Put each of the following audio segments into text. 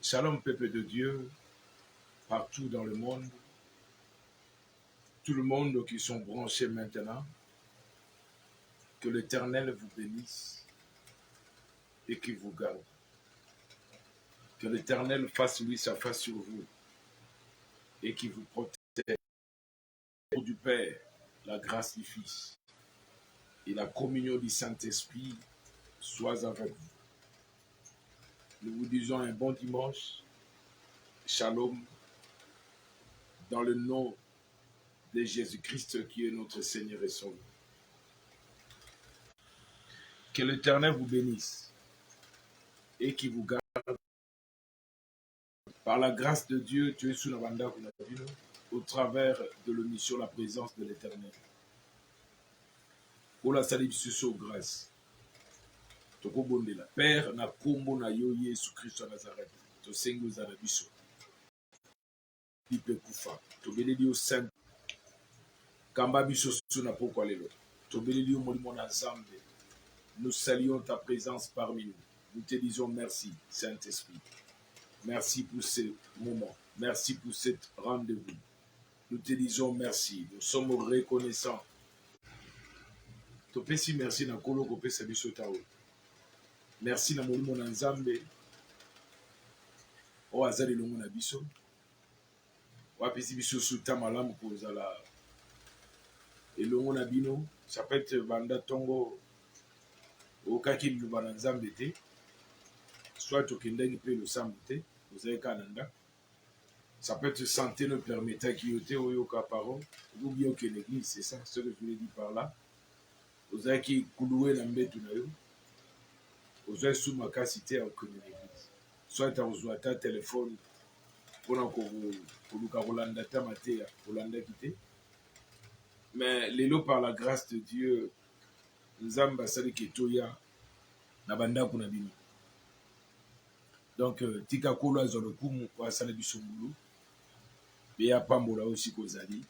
Shalom, peuple de Dieu, partout dans le monde, tout le monde qui sont branchés maintenant, que l'Éternel vous bénisse et qu'il vous garde. Que l'Éternel fasse lui sa face sur vous et qu'il vous protège. Au nom du Père, la grâce du Fils et la communion du Saint-Esprit soient avec vous. Nous vous disons un bon dimanche. Shalom, dans le nom de Jésus-Christ qui est notre Seigneur et Sauveur. Que l'Éternel vous bénisse et qu'il vous garde. Par la grâce de Dieu, tu es sous la banda au travers de l'émission La présence de l'Éternel. Pour la salutation grâce. Tokobondela. Père na kombo na yo Yesu Christ Nazareth. Tosengo za na biso. Pipe kufa. Tobeleli yo saint. Kamba biso sous na pokwa lelo. Tobeleli yo molimo na Nzambe. Nous saluons ta présence parmi nous. Nous te disons merci, Saint-Esprit. Merci pour ce moment. Merci pour cet rendez-vous. Nous te disons merci. Nous sommes reconnaissants. Topesi merci na kolo kopesa biso tawo. Merci na molimo na Nzambe. O azali longo na biso. Wapesi biso suta malamu kozala. Elongo na bino, ça peut être banda tongo okaki luba na Nzambe te. Soit tokendaki pe le sambe te, vous avez kananda. Ça peut être santé nous permettant qu'il y ait oyoka parole, ou bien que l'église, c'est ça, ce que je voulais dire par là. Vous avez qui kouloué na mbetu na yo. Vous avez sous ma capacité à connaître l'église. Soit en jouant ta téléphone, pour que Rolanda ta matéa, Rolanda quitté. Mais l'élo par la grâce de Dieu, Nzamba sali ketoya, na banda kuna bino. Donc, tika kolo azolokumu kwa sala bisumulu. Beya pambola aussi kozali.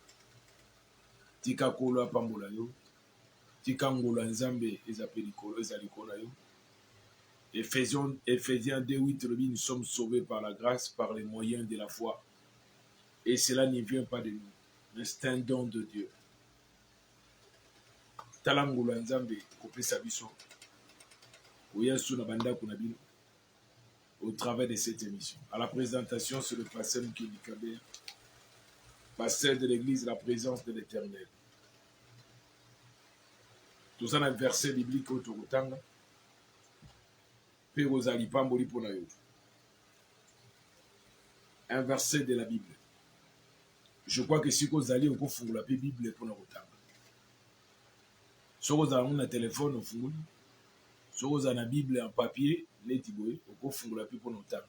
Tika kolo apambola yo. Tika ngola Nzambe ezapeli kolo ezali kolo yo. Ephésiens 2:8, nous sommes sauvés par la grâce, par les moyens de la foi. Et cela ne vient pas de nous, mais c'est un don de Dieu. Talangola Nzambe kopesa biso. Oyasu na banda kuna bino. Au travers de cette émission. À la présentation, c'est le pasteur Mkeli Kabea, pasteur de l'église, la présence de l'Éternel. Tout ça, un verset biblique au Torotanga. Un verset de la Bible. Je crois que si vous allez au fond la Bible pour nous retanga. Si vous avez un téléphone au fond, si vous avez une Bible en papier, netiboué, au fond la Bible pour nous retanga.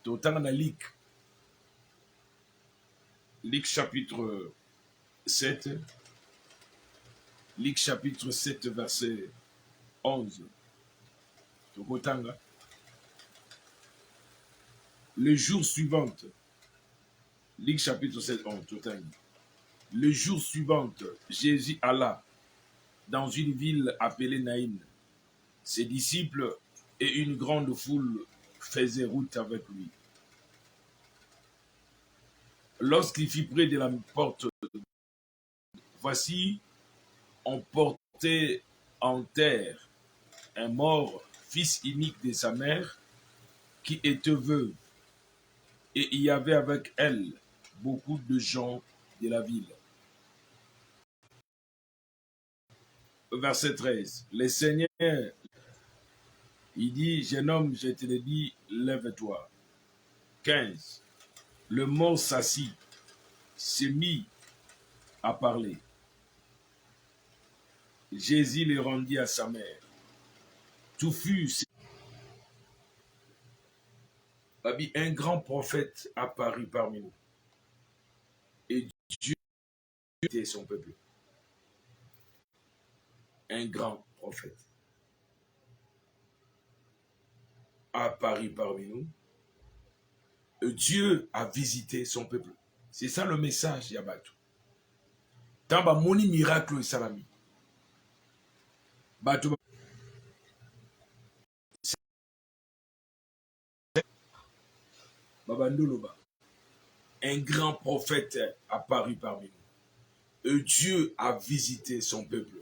Torotanga na Luc chapitre 7. Luc chapitre 7, verset 11. Torotanga. Le jour suivant, Luc chapitre 7, 11, le jour suivant, Jésus alla dans une ville appelée Naïn. Ses disciples et une grande foule faisaient route avec lui. Lorsqu'il fut près de la porte, voici, on portait en terre un mort, fils unique de sa mère, qui était veuve. Et il y avait avec elle beaucoup de gens de la ville. Verset 13. Le Seigneur, il dit, jeune homme, je te le dis, lève-toi. 15. Le mort s'assit, s'est mis à parler. Jésus le rendit à sa mère. Tout fut un grand prophète apparut parmi nous. Et Dieu était son peuple. Un grand prophète apparut parmi nous. Et Dieu a visité son peuple. C'est ça le message, Yabatou. Tamba moni miracle salami. Batou Babandoloba. Un grand prophète apparu parmi nous. Et Dieu a visité son peuple.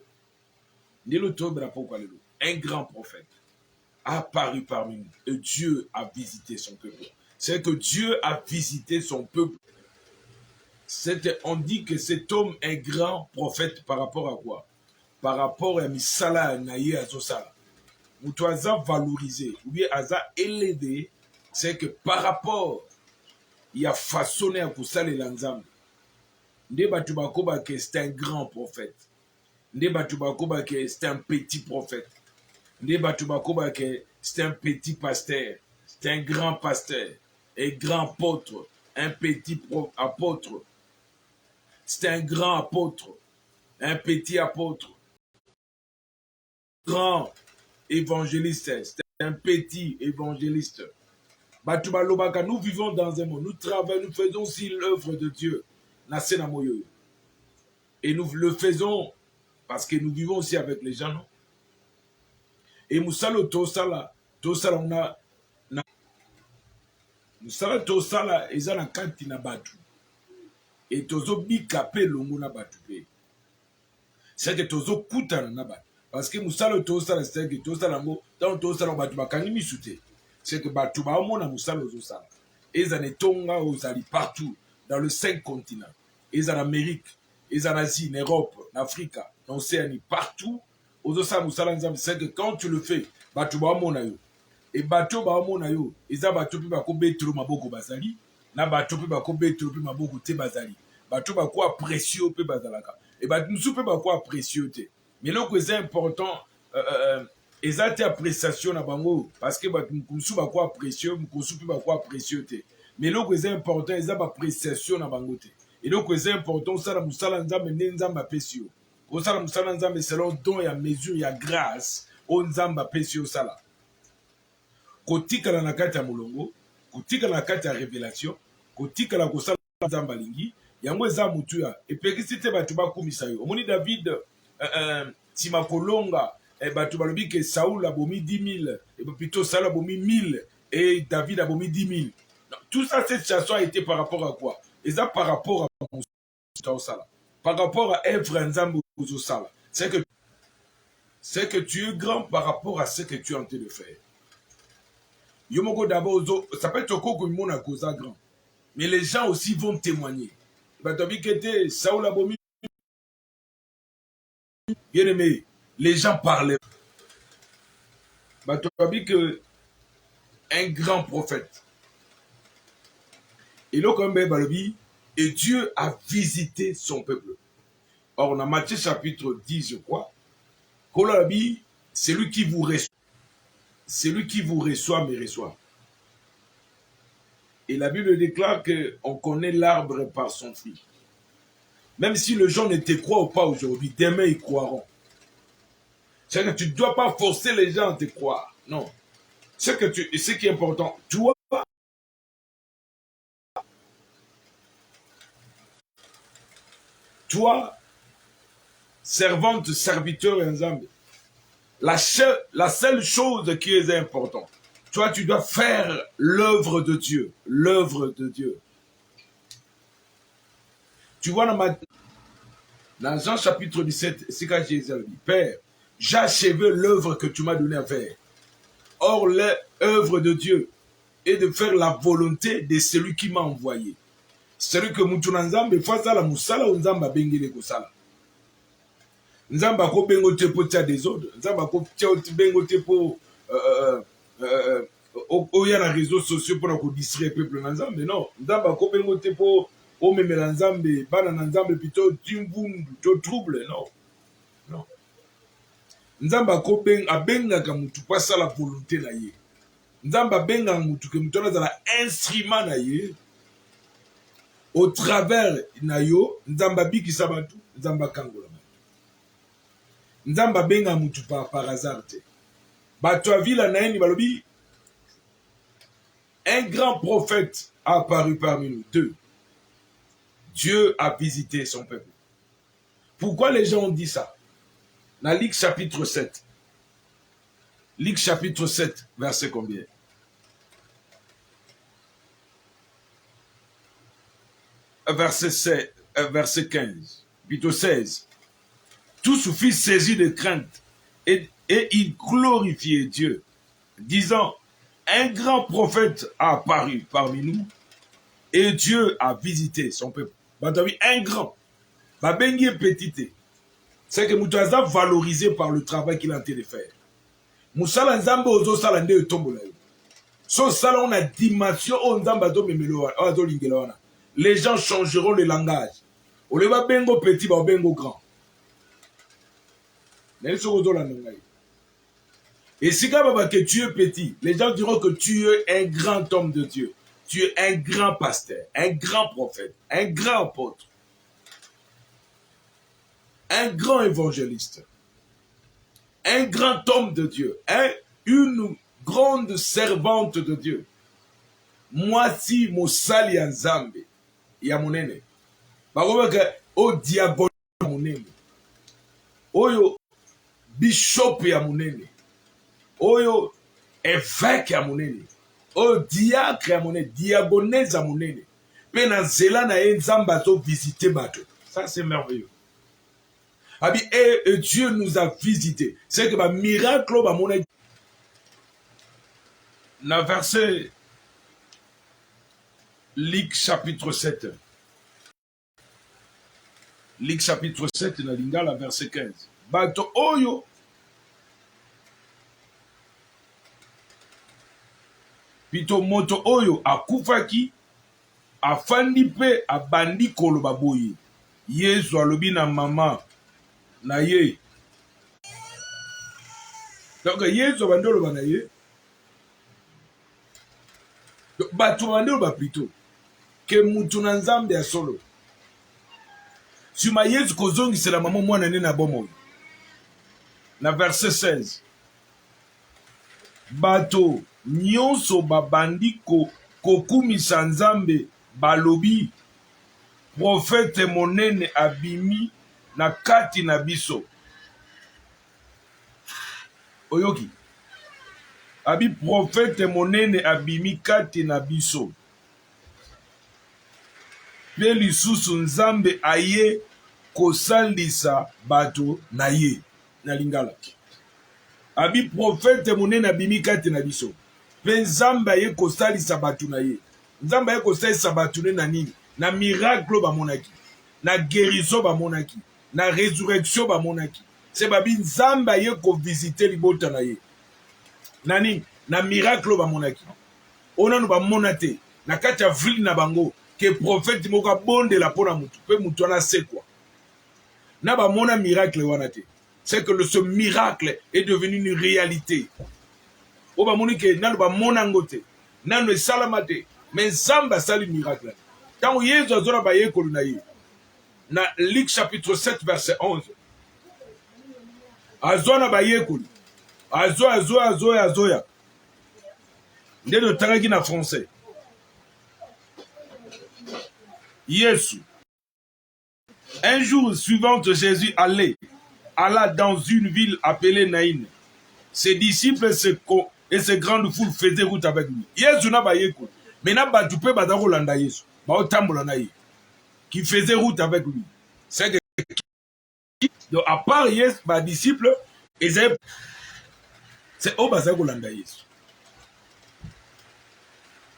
Un grand prophète apparu parmi nous. Et Dieu a visité son peuple. C'est que Dieu a visité son peuple. On dit que cet homme est grand prophète par rapport à quoi? Par rapport à Misala Naye Azosala. Moutoaza valorisé, ou bien Aza élevé, c'est que par rapport, il a façonné à Koussal et Lanzam. Que c'est un grand prophète. Que c'est un petit prophète. Que c'est un petit pasteur. C'est un grand pasteur. Un grand apôtre. Un petit apôtre. C'est un grand apôtre. Un petit apôtre. Grand évangéliste. C'est un petit évangéliste. Nous vivons dans un monde. Nous travaillons, nous faisons aussi l'œuvre de Dieu. Et nous le faisons parce que nous vivons aussi avec les gens. Non? Et Moussalo Tosala, on a. Moussala Tosala, ils ont un kantina batu. Et Tozo Bikape Longuna Batu. C'est que Tozo Kutana Nabat. Parce que Moussalo Tosala, c'est que Tosala, dans Tosala, Batu Bakanimi Soute. C'est que Batu Baomona Moussalo Tosala. Ils ont des tonga aux alliés partout, dans les 5 continents. Ils en Amérique, ils en Asie, en Europe, en Afrique, en Océanie, partout. C'est que quand tu le fais, Batu Baomona yo. Et Batu Baomona yo, ils ont Batu Bako Betro Maboko Bazali, na Batu Bako Betro Maboko Te Bazali. Batu Bako précieux Pe Bazalaka. Et Batu Moussou Bako précieux Te. Mais là, c'est important. Ils ont été appréciation na bango parce que Moussou Bako précieux, Moussou Bako précieux Te. Mais là, c'est important. Ils ont appréciation na bango Te. Et donc, c'est important. Ça, la Moussala Nzambe Nzamba Pesio. Osala Moussala Nzambe selon don et à mesure et à grâce. O Nzamba Pesio Sala. Kotika la nakati ya mulongo, kotika la nakati ya révélation, kotika la kosala Nzamba lingi, yango eza mutu ya. Et puis c'était batu bakumisa yo. Omoni David Timakolonga, batu balobi que Saoul a bomi 10 000, et plutôt Saoul a bomi 1000 et David a bomi 10 000. Non, tout ça, cette chanson a été par rapport à quoi? Et ça par rapport à Moussala. Par rapport à Evre Nzambe Sala. C'est que tu es grand par rapport à ce que tu es en train de faire. Yomoko d'abord, ça peut être au monde à cause grand. Mais les gens aussi vont témoigner. Saoul a bomi. Bien aimé, les gens parlaient. Que un grand prophète. Et là, comme Balobi, et Dieu a visité son peuple. Or, on a Matthieu chapitre 10, je crois. Kolabi, c'est lui qui vous reçoit. C'est lui qui vous reçoit, mais reçoit. Et la Bible déclare qu'on connaît l'arbre par son fruit. Même si les gens ne te croient pas aujourd'hui, demain ils croiront. C'est que tu ne dois pas forcer les gens à te croire. Non. Ce qui est important, toi, servante, serviteur et ensemble, la seule chose qui est importante, toi, tu dois faire l'œuvre de Dieu. L'œuvre de Dieu. Tu vois dans Jean chapitre 17, c'est quand Jésus a dit, Père, j'ai achevé l'œuvre que tu m'as donnée à faire. Or, l'œuvre de Dieu est de faire la volonté de celui qui m'a envoyé. Celui que Moutounanzambe face à la Moussala ou Nzamba Bengile Kosala. Nzamba ko bengo te po tia des autres. Nzamba ko tia bengo te po il y a les réseaux sociaux pour distraire le peuple Nzambe. Non. Nzamba ko bengo te po o memela Nzambe bana Nzambe plutôt timbundu to trouble. Non. Non. Nzamba ko benga ka mutu pasa la volonté na ye. Nzamba benga mutu ke mutu na instrument na ye. Au travers nayo Nzamba biki sabatu Nzamba kangola. Nzamba benga mutu par hasard te. Bato vila naeni balobi. Un grand prophète a apparu parmi nous. 2. Dieu a visité son peuple. Pourquoi les gens ont dit ça? Dans Luc chapitre 7. Luc chapitre 7, verset combien? verset 15, plutôt 16. Tous furent saisis de crainte et ils glorifiaient Dieu, disant, un grand prophète a apparu parmi nous et Dieu a visité son peuple. Un grand, petit, c'est que nous avons valorisé par le travail qu'il a en train de faire. Moussala Nzambe ozo sala nde tombola yo. So sala on a dimension on Nzamba do memelo ozo lingela wana. Les gens changeront le langage. On le va bengo petit ba bengo grand. Nelso ozo la ngai. Et si quand que tu es petit, les gens diront que tu es un grand homme de Dieu. Tu es un grand pasteur, un grand prophète, un grand apôtre, un grand évangéliste, un grand homme de Dieu, une grande servante de Dieu. Moi si mosali ya Nzambe ya monene. Bakobaka o diakon ya monene. Oyo bishop ya monene. Oyo évêque ya monene. Oyo diacre ya monene, diagonese ya monene. Pe na nzela na ye Nzambe azo visiter bato. Ça c'est merveilleux. Et Dieu nous a visité. C'est que miracle ba monene. Na verset Luc chapitre 7. Luc chapitre 7 na lingala verset 15. Bato oyo pito moto oyo akufaki afandi pe abandi koloba boye. Yesu alobi na mama na ye. Donc Yesu abandi oloba na ye. Bato bandi oloba plutôt ke mutu na Nzambe ya solo. Sima Yesu kozongisela mama mwana ne na bomo. Na verset 16. Bato nyonso babandi kokumisa Nzambe balobi prophète monene abimi na kati na biso. Oyoki. Abi prophète monene abimi kati na biso. Pe lisusu Nzambe aye kosalisa bato na ye na lingala. Abi prophète monene abimi kati na biso. Pe Nzambe aye kosalisa bato na ye. Nzambe aye kosalisa bato na nini? Na miracle ba monaki. Na guérison ba monaki. Na résurrection ba monaki. C'est babi Nzambe aye ko visiter libota na ye. Nani? Na miracle ba monaki. Ona no ba monate. Na kati ya ville na bango. Que prophète moka bonde la pona mutu. Pe mutu na se quoi. Na ba mona miracle wanate. C'est que ce miracle est devenu une réalité. Oba moni ke nanu ba mona ngote. Nanu e salamate. Mais Nzambe sali miracle. Quand Yesu azora ba yekolo na ye. Na Luc chapitre 7 verset 11. Azona ba yekolo. Azoya. Ndeno tangaki na français. Yesu. Un jour suivant, Jésus alla dans une ville appelée Naïn. Ses disciples et ses grandes foules faisaient route avec lui. Yesu n'a pas yéko. Mais n'a pas dupé badaro landa Yesu. Ba otambola na ye. Qui faisait route avec lui. C'est que donc à part Yesu, ba disciples, c'est au bazako landa Yesu.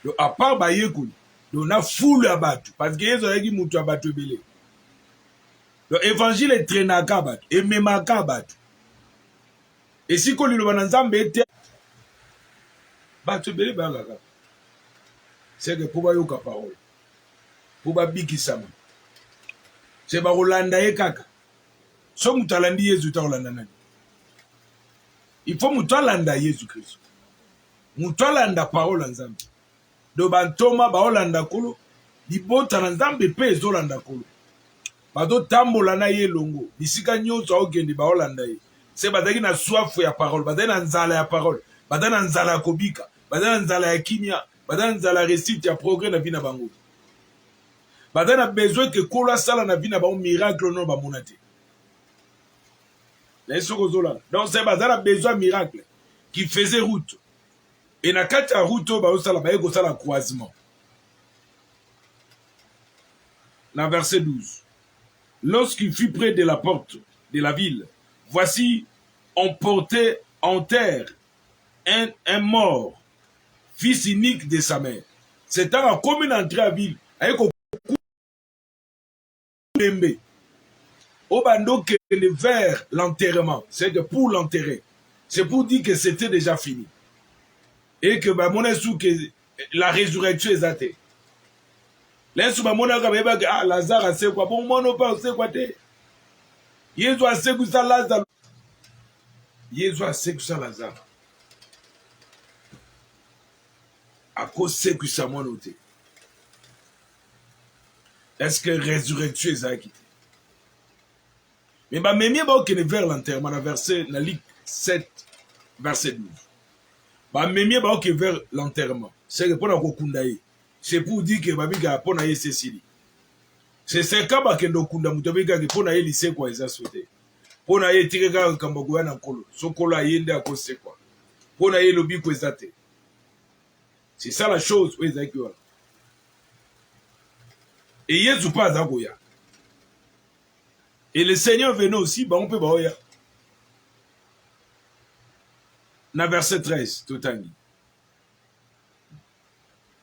Donc à part ba yéko. Donc na foule à battre. Parce que Yesu a dit mutu à battre belé. L'évangile est traîné à Kabat et même à Kabat. Et si qu'on lui le Nzambe était batubele bagaga. C'est que pour bayoka parole. Pour babiki sama. C'est ba Rolanda e kaka. So mutalandi Yesu ta Rolanda nani. Il faut mutalanda Yesu Christ. Mutalanda parole Nzambe. Do bantoma ba Rolanda kolo. Libota Nzambe pe ezolanda kolo. Bado tambola na ye longo bisika nyonso okende ba Holanda ye se badaki na soif ya parole badaki na nzala ya parole badaki na nzala ya kobika badaki na nzala ya kimia badaki na nzala ya réussite ya progrès na vie na bango badaki na besoin que kola sala na vie na bango miracle non ba monate les sokozola donc c'est badaki na besoin miracle qui faisait route et na kati ya route ba osala ba eko sala croisement. dans verset 12. Lorsqu'il fut près de la porte de la ville, voici, on portait en terre un mort, fils unique de sa mère. C'est un comme une entrée à la ville, avec un coup au bandeau que vers l'enterrement, c'est pour l'enterrer. C'est pour dire que c'était déjà fini. Et que mon que la résurrection est athée. Laisse mon ah Lazare c'est quoi bon mon pas c'est quoi te Yesu a c'est ça Lazare Yesu a c'est ça Lazare à cause c'est que ça mon noté. Est-ce que résurrection est athée? Mais même ba que vers l'enterrement dans verset dans Luc 7 verset 12. Ba même ba que vers l'enterrement. C'est pour la kokundaye. C'est pour dire que babiga pona ye Cécilie. C'est ce kaba kendo kunda mutabika ke pona ye lycée kwa eza sauté. Pona ye tirega kambogoya na kolo. So kolo ayende akose kwa. Pona ye lobi ko ezate. C'est ça la chose où ezaki wala. Et Yesu pas azakoya. Et le Seigneur venait aussi, bah on peut baoya. Na verset 13 totangi.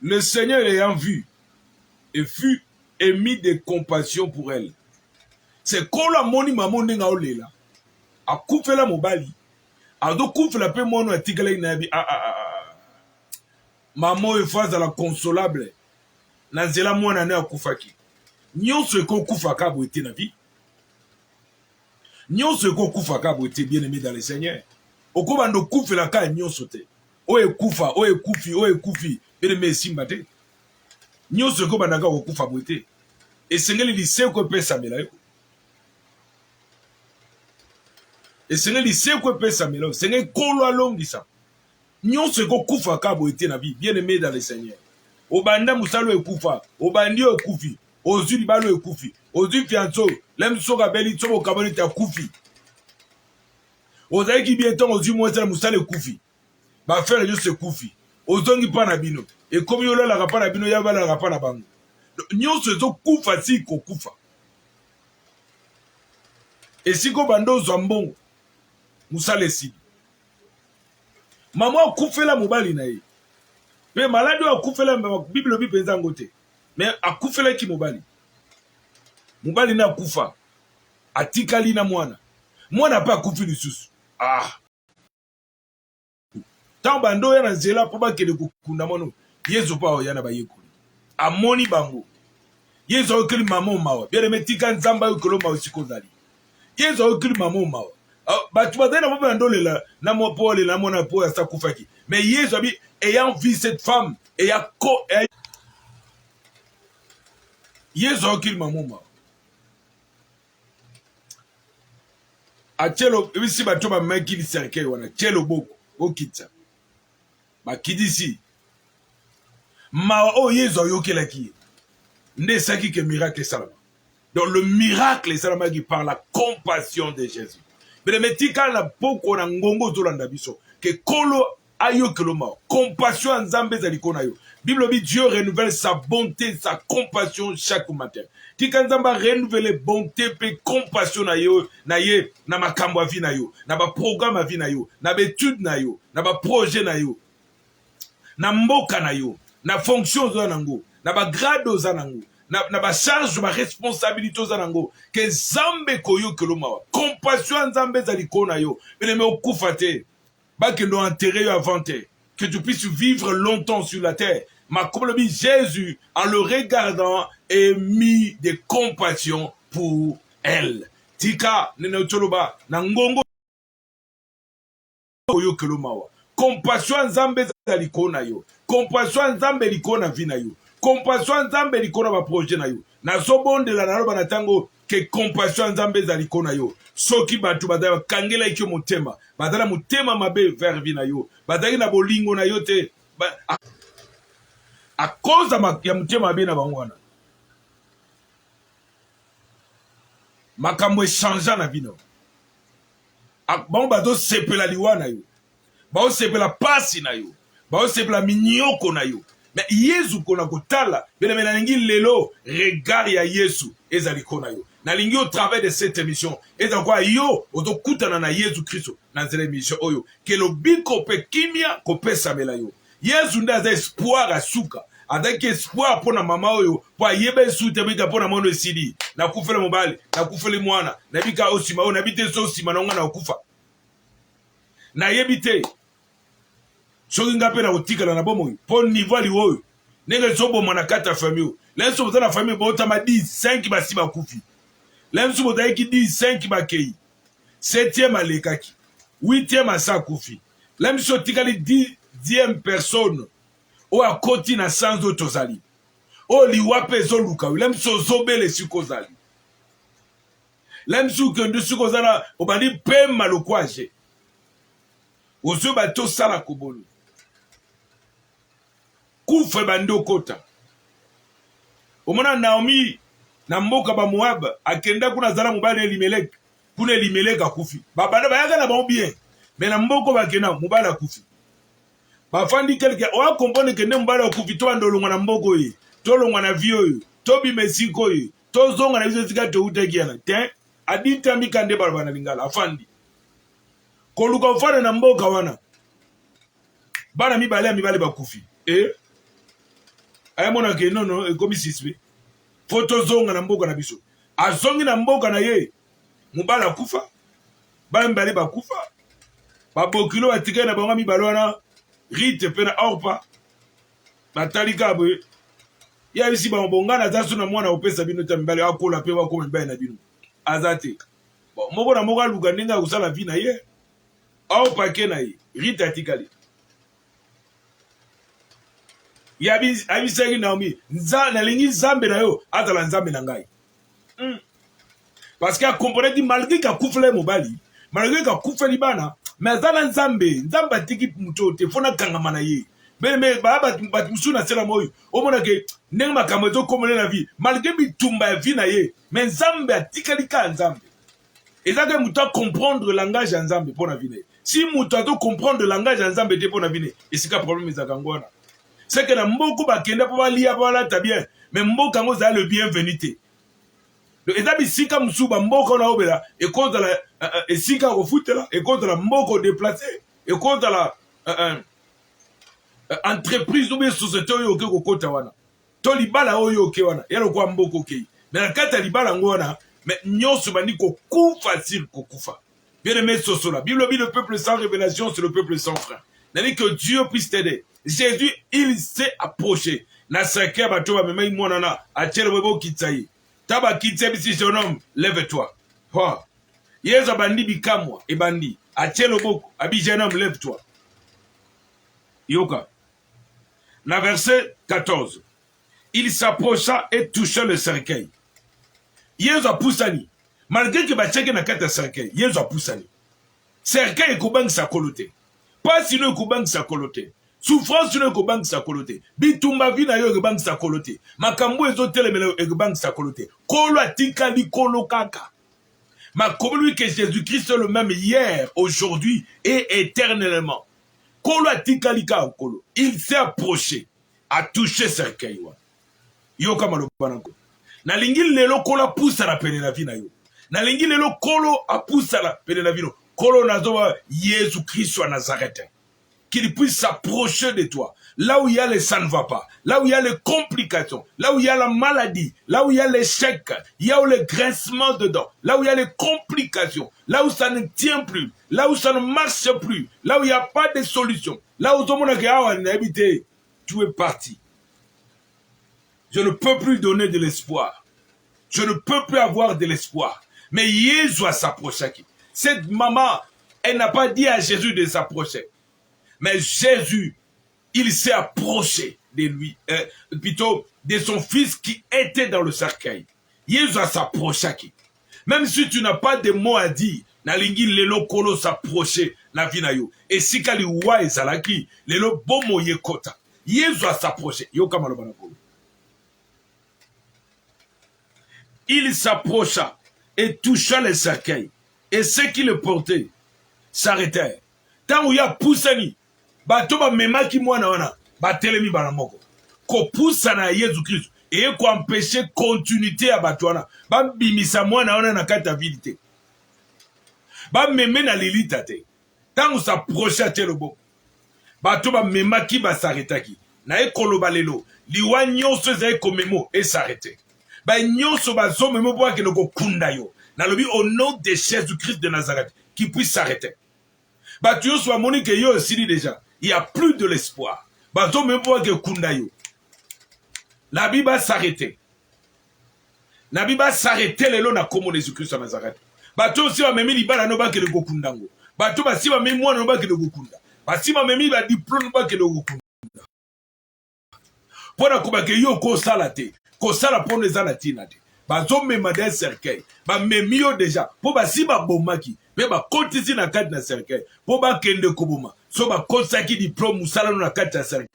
Le Seigneur ayant vu et fut émis de compassion pour elle. C'est quand la moni maman n'est olela. A coupé la mobali. A do coupé la paix mono a tigale inabi. Maman est face à la consolable. Nanzela mwana ne a koufaki. Nyon se ko koufaka boité na vie. Nyon se ko koufaka boité bien aimé dans le Seigneur. Oko bando coupé la ka nyon sote. Oye koufa, oye koufi. Bien aimé simbate. Nyon se ko bandaka ko koufa boité. Et Seigneur il sait ko pesa mela yo. Et Seigneur il sait ko pesa mela yo. Seigneur kolo alongisa. Nyon se ko koufa ka boité na vie. Bien aimé dans le Seigneur. Obanda musalo e koufa, obandi e koufi, ozuli balo e koufi, ozuli fianso, lem soka beli tsobo kaboni ta koufi. Ozayi ki bieton ozuli mwesala musalo e koufi. Ba faire yo se koufi. Ozongi pa na bino. E komi yo la pa na bino ya bala la pa na bango. Nyon se zo koufa si ko koufa. E si ko bando zambongo musale si. Maman koufela mobali na ye. Mais malade a koufela Bible bi penza ngote. Mais a koufela ki mobali. Mobali na koufa. Atikali na mwana. Mwana pa koufi lisusu. Ah. Tant bando ya na zela po ba kele kukunda mono. Yesu pa ya na ba yekuli. Amoni bango. Yesu okili maman mawa. Bien aimé tika nzamba ukolo mawa sikozali. Yesu okili maman mawa. Batu badena mo bando lela na mo pole na mona po ya sa kufaki. Mais Yesu abi ayant vu cette femme, ayant Yesu okil mamuma. A chelo bisi bato ba maki li cercueil wana chelo boko okitsa. Ba kidisi. Ma o Yesu yokela ki. Ne saki que miracle salama. Donc le miracle salama qui par la compassion de Jésus. Mais metika na poko na ngongo zolanda biso que kolo ayo keloma compassion en Zambé zalikona yo. Bible dit Dieu renouvelle sa bonté, sa compassion chaque matin. Tika nzamba renouveler bonté pe compassion na yo na ye na makambo avi na yo, na ba programme avi na yo, na ba étude na yo, na ba projet na yo, na mboka na yo, na fonction za nango, na ba grade za nango, na ba charge ba responsabilité za nango. Que Zambé koyo keloma compassion en Zambé zalikona yo. Bele me okufate. Que nous enterrer avant que tu puisses vivre longtemps sur la terre. Ma comme le dit Jésus, en le regardant, est mis de compassion pour elle. Tika nenotoloba nangongo yo kelomawa. Compassion nzambe zalikona yo. Compassion nzambe likona vina yo. Compassion nzambe likona ba projet na yo. Na zobonde la naloba na tango que compassion nzambe zalikona yo. Soki batu badala kangela ikyo motema. Badala motema mabe vers vina yo. Badali na bolingo na yo te. A cause ya motema mabe na bangwana. Makambo changea na vino. Bon bado sepela liwa na yo. Bao sepela pasi na yo. Bao sepela minyoko na yo. mais Yesu kona kotala bele menalingi lelo regard ya Yesu ezali kona yo nalingi au travers de cette émission eza kwa yo otokutana na Yesu Kristo na zele émission oyo ke lobiko pe kimia kopesa mela yo Yesu ndaza espoir asuka avec espoir pona mama oyo po yebe sute bika pona mono esidi na kufele mobali na kufele mwana na bika osima o na bite so sima na ngana okufa na yebite soki nga pe na kotikala na bomoi po niveau ali oyo ndenge soboma na kati ya famille lenso boza na famille botama 10 5 basi bakufi lenso bozalaki 10 5 bakei 7e alekaki 8e asa kufi lemso tikali 10e personne oyo akoti na sans oyo tozali oyo liwa mpe ezoluka oyo lemso ozobele siko ozali lemso okende siko ozala obandi pema lokwage ozwi bato osala kobolo kufa ebandi okota omona Naomi na mboka ba Moab akenda kuna azala mobali Elimelek kuna Elimelek akufi babanda bayaka na bango bien mais na mboko bakenda mobali akufi bafandi quelque oya kompone kende mobali akufi to andolongwa na mboko ye tolongwa na vie oyo tobima esika oyo tozonga na biso esika toutakiana te aditambi kande balabana lingala afandi koluka ofana na mboka wana bana mibale ya mibale bakufi ayamona ke nono ekomi sispe foto zonga na mboka na biso azongi na mboka na ye mobala kufa bana mibale bakufa babokilo batikali na bango mibale wana Rite pe na Orpa batalika boye ya bisi bongana aza so na mwana opesa bino ta mibale akola pe wakoma mibale na bino azate bon moko na moko aluka ndenge akusala vi na ye Orpa ke na ye Rite atikali yabi abisaki Naomi nalingi nzambe na yo atala nzambe na ngai parce que akomprendre malgré kakufela mobali malgré kakufeli bana mais azala nzambe atiki muto te fona kangama na ye mais batu musu na sela moyo omona ke ndenge makambo ezokomela na vie malgré bitumba ya vie na ye mais nzambe atikali ka nzambe ezaka muto acomprendre langage ya nzambe mpo na vie na ye si muto atocomprendre langage ya nzambe te mpo na vie na ye esika problème ezaka ngo wana c'est que na mboko bakende po balia po balata bien mais mboka yango ezala le bienvenu te eza bisika mosusu bamboka na obela ekozala esika kofutela ekozala mboko déplacé ekozala entreprise obe société oyo oke kokota wana to libala oyo oke wana ya lokwa mboko okei mais na kati ya libala yango wana mais nyonso bandi kokufa sile kokufa bien aimé sosola bible le peuple sans révélation c'est le peuple sans frein n'a-dit que Dieu puisse t'aider. Jésus, il s'est approché. Na sake bato ba mema imonana achele webo kitsayi. Taba kitse bisi jeune homme, lève-toi. Ho. Yezo bandi bikamwa e bandi. Achele boko abi jeune homme, lève-toi. Yoka. Na verset 14. Il s'approcha et toucha le cercueil. Yezo poussani. Malgré que bacheke na kata cercueil, Yezo poussani. Cercueil kubang sa kolote. Pas sinon kubang sa kolote. Souffrance sinon kubang sa kolote. Bitumba vina yo kubang sa kolote. Makambo ezotelemele kubang sa kolote. Kolo atika li kolo kaka. Ma comme lui que Jésus-Christ est le même hier, aujourd'hui et éternellement. Kolo atika li ka kolo. Il s'est approché à toucher cercueil wa. Yo kama lo banako. Na lingi lelo kolo poussa la pene la vie na yo. Na lingi lelo kolo a poussa la pene la vie no. Kolo nazoa Jésus-Christ à Nazareth. Qu'il puisse s'approcher de toi. Là où il y a les ça ne va pas. Là où il y a les complications. Là où il y a la maladie. Là où il y a l'échec. Il y a le grincement dedans. Là où il y a les complications. Là où ça ne tient plus. Là où ça ne marche plus. Là où il n'y a pas de solution. Là où tout le monde a habité. Tu es parti. Je ne peux plus donner de l'espoir. Je ne peux plus avoir de l'espoir. Mais Jésus va s'approcher. Cette maman, elle n'a pas dit à Jésus de s'approcher. Mais Jésus, il s'est approché de lui, plutôt de son fils qui était dans le cercueil. Jésus a s'approché. Même si tu n'as pas de mots à dire, nalingi lelo kolo s'approcher la vie na yo. Et si kali wa ezalaki, lelo bomo yekota. Jésus a s'approché. Yo kamalo banako. Il s'approcha et toucha le cercueil. Et ceux qui le portaient s'arrêtèrent. Tant où il y a poussani, bato ba memaki mwana wana, ba telemi bana moko. kopusa na Yesu Christ et ko empêcher continuité à batwana ba bimisa mwana wana na kata vilité ba meme na lilita te tango s'approcher te lobo bato ba memaki ba s'arrêtaki na ekoloba lelo liwa nyonso ezali komemo et s'arrêter ba nyonso bazo memo bo ke loko kunda yo na lobi au nom de Jésus Christ de Nazareth qui puisse s'arrêter bato yo soit monique yo osili déjà il y a plus de l'espoir bato memo bo ke kunda yo la Bible va s'arrêter. La Bible va s'arrêter lelo na komo de Jésus Christ de Nazareth. Bato si ba memi libala no ba ke le gokundango. Bato ba si ba memi mwana no ba ke le gokunda. Ba si ba memi ba diplôme no ba ke le gokunda. Pona ko ba ke yo ko sala te. Ko sala pona ezala tina te. Bazo mema de cercueil. Ba memi yo déjà. Po ba si ba bomaki. Me ba kotisi na kati na cercueil. Po ba kende koboma. So ba kosaki diplôme musala no na kati na cercueil.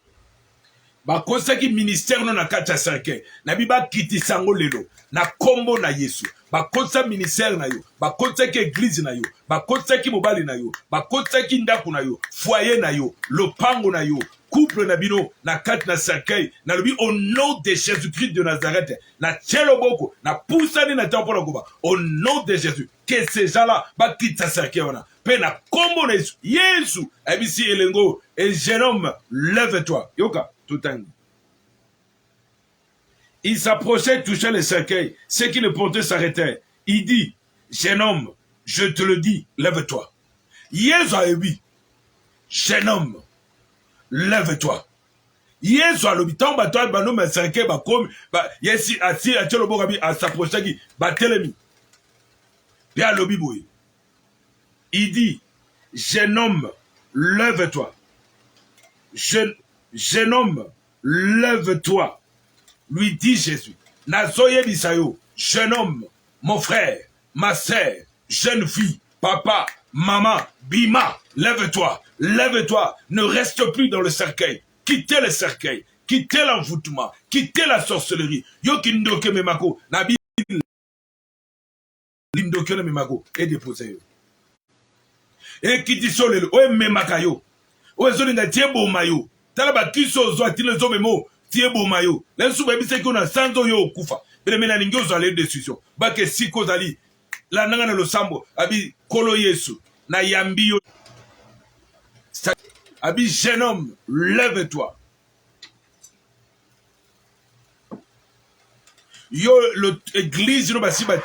Bakosaki ministère non na kati ya cercueil na biba kiti sango lelo na kombo na Yesu bakosa ministère na yo bakosaki église na yo bakosaki mobali na yo bakosaki ndako na yo foyer na yo lopango na yo couple na bino na kati na cercueil na lobi au nom de Jésus-Christ de Nazareth na tchelo boko na pusani na tempo na kuba au nom de Jésus que ces gens-là bakita cercueil wana pe na kombo na Yesu Yesu abisi elengo et jeune homme lève-toi yoka. Il s'approchait, touchait le cercueil. Ceux qui le portaient s'arrêtaient. Il dit, jeune homme, je te le dis, lève-toi. Yesu a dit, jeune homme, lève-toi. Yesu a dit, tant que tu as un cercueil, Yesu a dit, à s'approcher, batelemi. Puis à l'obiboué. Il dit, jeune homme, lève-toi. Jeune homme, lève-toi, lui dit Jésus. Nazoye bisayo, jeune homme, mon frère, ma sœur, jeune fille, papa, maman, bima, lève-toi, lève-toi, ne reste plus dans le cercueil, quittez le cercueil, quittez l'envoûtement, quittez la sorcellerie. Yo kindoke memako, nabi lindoke memako, et déposez yo. Et qui dit solelo, oe memakayo, oe zolinga tiebo mayo. Talaba kiso zo atile zo memo tiebo mayo lensu ba bise ko na sanzo yo kufa bele mena ningo zo ale décision ba ke siko zali la nanga na losambo abi kolo Yesu na yambi yo abi jeune homme lève-toi yo l'église no ba si ba